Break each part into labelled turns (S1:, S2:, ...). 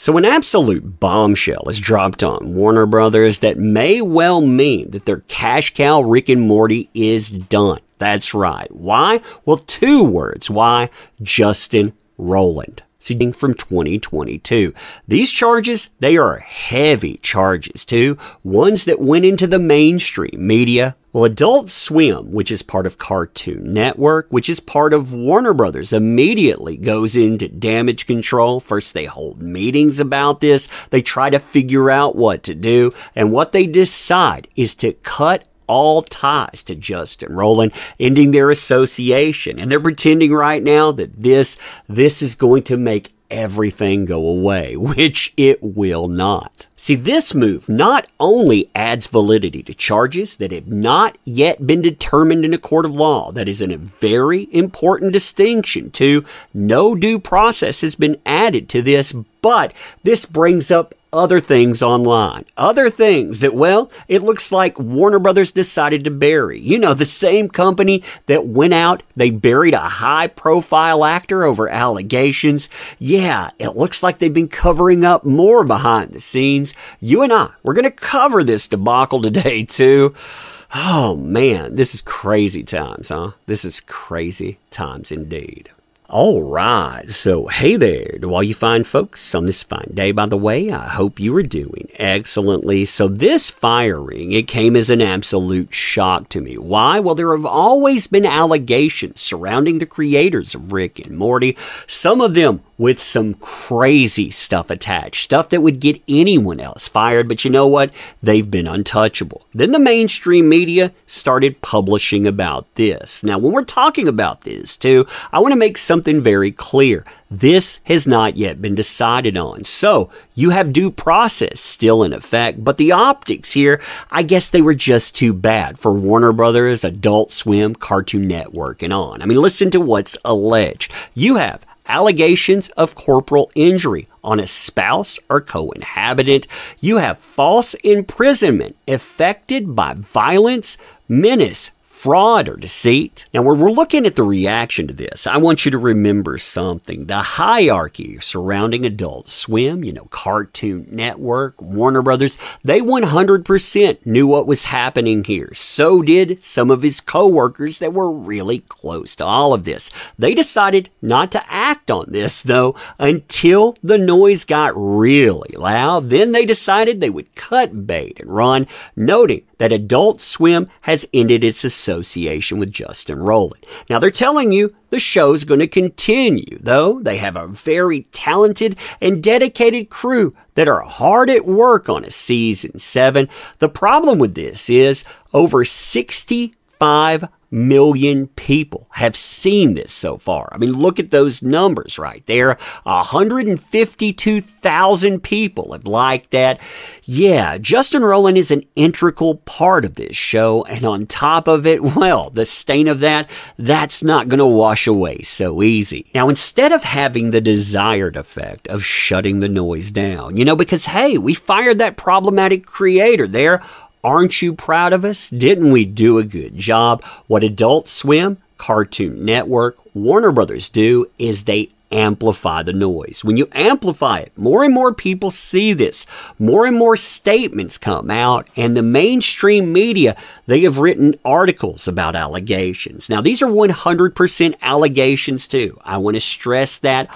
S1: So an absolute bombshell is dropped on Warner Brothers that may well mean that their cash cow Rick and Morty is done. That's right. Why? Well, two words. Why? Justin Roiland. See, from 2022. These charges, they are heavy charges too. Ones that went into the mainstream media. Well, Adult Swim, which is part of Cartoon Network, which is part of Warner Brothers, immediately goes into damage control. First, they hold meetings about this. They try to figure out what to do. And what they decide is to cut all ties to Justin Roiland, ending their association. And they're pretending right now that this is going to make everything go away, which it will not. See, this move not only adds validity to charges that have not yet been determined in a court of law, that is a very important distinction too. No due process has been added to this, but this brings up other things online. Other things that, well, it looks like Warner Brothers decided to bury. You know, the same company that went out, they buried a high-profile actor over allegations. Yeah, it looks like they've been covering up more behind the scenes. You and I, we're going to cover this debacle today, too. Oh, man, this is crazy times, huh? This is crazy times indeed. All right, so hey there to all you fine folks on this fine day, by the way. I hope you are doing excellently. So this firing, it came as an absolute shock to me. Why? Well, there have always been allegations surrounding the creators of Rick and Morty, some of them with some crazy stuff attached, stuff that would get anyone else fired, but you know what? They've been untouchable. Then the mainstream media started publishing about this. Now, when we're talking about this too, I want to make something very clear. This has not yet been decided on. So you have due process still in effect, but the optics here, I guess they were just too bad for Warner Brothers, Adult Swim, Cartoon Network, and on. I mean, listen to what's alleged. You have allegations of corporal injury on a spouse or co-inhabitant. You have false imprisonment affected by violence, menace, fraud, or deceit. Now, when we're looking at the reaction to this, I want you to remember something. The hierarchy surrounding Adult Swim, Cartoon Network, Warner Brothers, they 100% knew what was happening here. So did some of his co-workers that were really close to all of this. They decided not to act on this, though, until the noise got really loud. Then they decided they would cut bait and run, noting that Adult Swim has ended its association with Justin Roiland. Now, they're telling you the show's going to continue, though they have a very talented and dedicated crew that are hard at work on a season 7. The problem with this is over 65 million people have seen this so far. I mean, look at those numbers right there. 152,000 people have liked that. Yeah, Justin Roiland is an integral part of this show, and on top of it, well, the stain of that's not going to wash away so easy. Now, instead of having the desired effect of shutting the noise down, because, hey, we fired that problematic creator there. Aren't you proud of us? Didn't we do a good job? What Adult Swim, Cartoon Network, Warner Brothers do is they amplify the noise. When you amplify it, more and more people see this. More and more statements come out, and the mainstream media, they have written articles about allegations. Now, these are 100% allegations too. I want to stress that.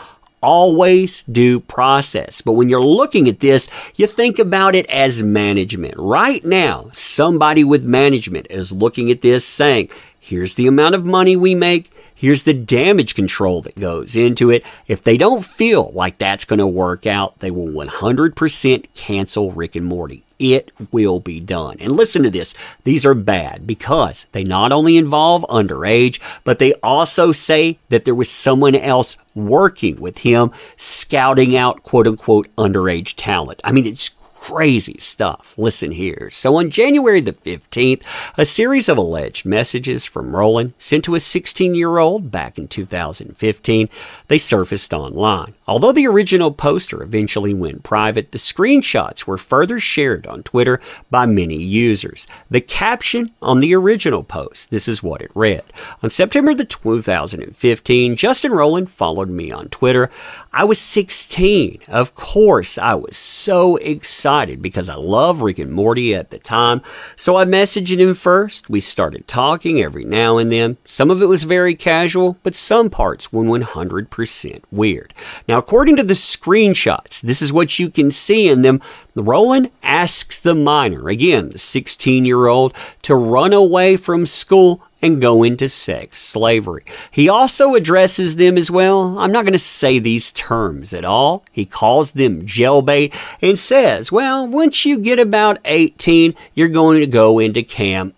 S1: Always due process. But when you're looking at this, you think about it as management. Right now, somebody with management is looking at this saying, here's the amount of money we make. Here's the damage control that goes into it. If they don't feel like that's going to work out, they will 100% cancel Rick and Morty. It will be done. And listen to this. These are bad because they not only involve underage, but they also say that there was someone else working with him, scouting out quote-unquote underage talent. I mean, it's crazy stuff. Listen here. So on January the 15th, a series of alleged messages from Roiland sent to a 16-year-old old back in 2015, they surfaced online. Although the original poster eventually went private, the screenshots were further shared on Twitter by many users. The caption on the original post, this is what it read. On September the 2015, Justin Roiland followed me on Twitter. I was 16. Of course, I was so excited because I love Rick and Morty at the time. So I messaged him first. We started talking every now and then. Some of it was very casual, but some parts were 100% weird. Now, according to the screenshots, this is what you can see in them. Roiland asks the minor, again, the 16-year-old, to run away from school and go into sex slavery. He also addresses them as well. I'm not going to say these terms at all. He calls them jailbait and says, well, once you get about 18, you're going to go into camp.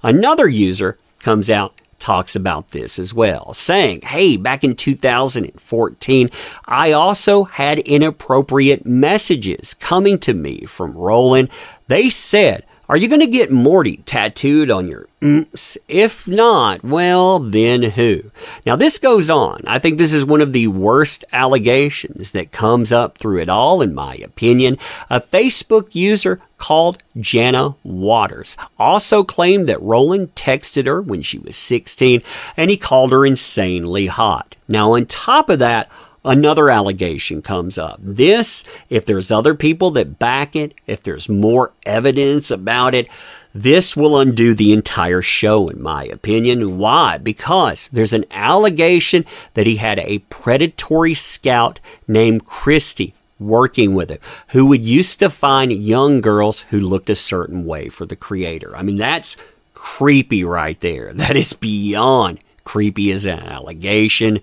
S1: Another user comes out, talks about this as well, saying, hey, back in 2014, I also had inappropriate messages coming to me from Roiland. They said, are you going to get Morty tattooed on your If not, well, then who? Now, this goes on. I think this is one of the worst allegations that comes up through it all, in my opinion. A Facebook user called Jana Waters also claimed that Roiland texted her when she was 16, and he called her insanely hot. Now, on top of that, another allegation comes up. This, if there's other people that back it, if there's more evidence about it, this will undo the entire show, in my opinion. Why? Because there's an allegation that he had a predatory scout named Christy working with him, who would used to find young girls who looked a certain way for the creator. I mean, that's creepy right there. That is beyond creepy as an allegation.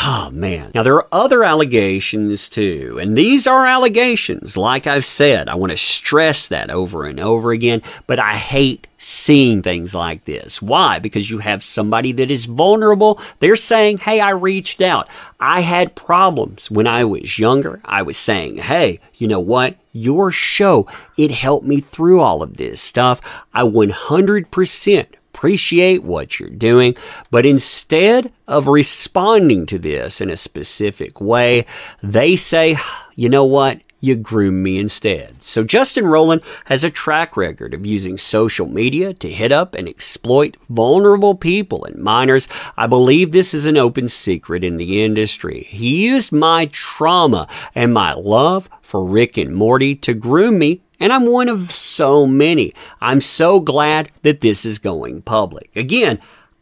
S1: Oh, man. Now, there are other allegations, too, and these are allegations. Like I've said, I want to stress that over and over again, but I hate seeing things like this. Why? Because you have somebody that is vulnerable. They're saying, hey, I reached out. I had problems when I was younger. I was saying, hey, you know what? Your show, it helped me through all of this stuff. I 100% appreciate what you're doing, but instead of responding to this in a specific way, they say, you know what? You groomed me instead. So Justin Roiland has a track record of using social media to hit up and exploit vulnerable people and minors. I believe this is an open secret in the industry. He used my trauma and my love for Rick and Morty to groom me, and I'm one of so many. I'm so glad that this is going public. Again,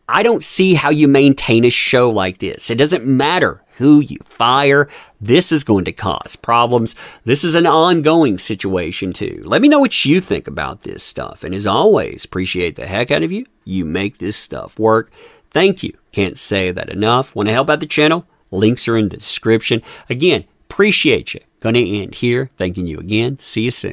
S1: I don't see how you maintain a show like this. It doesn't matter who you fire. This is going to cause problems. This is an ongoing situation too. Let me know what you think about this stuff. And as always, appreciate the heck out of you. You make this stuff work. Thank you. Can't say that enough. Want to help out the channel? Links are in the description. Again, appreciate you. Going to end here. Thanking you again. See you soon.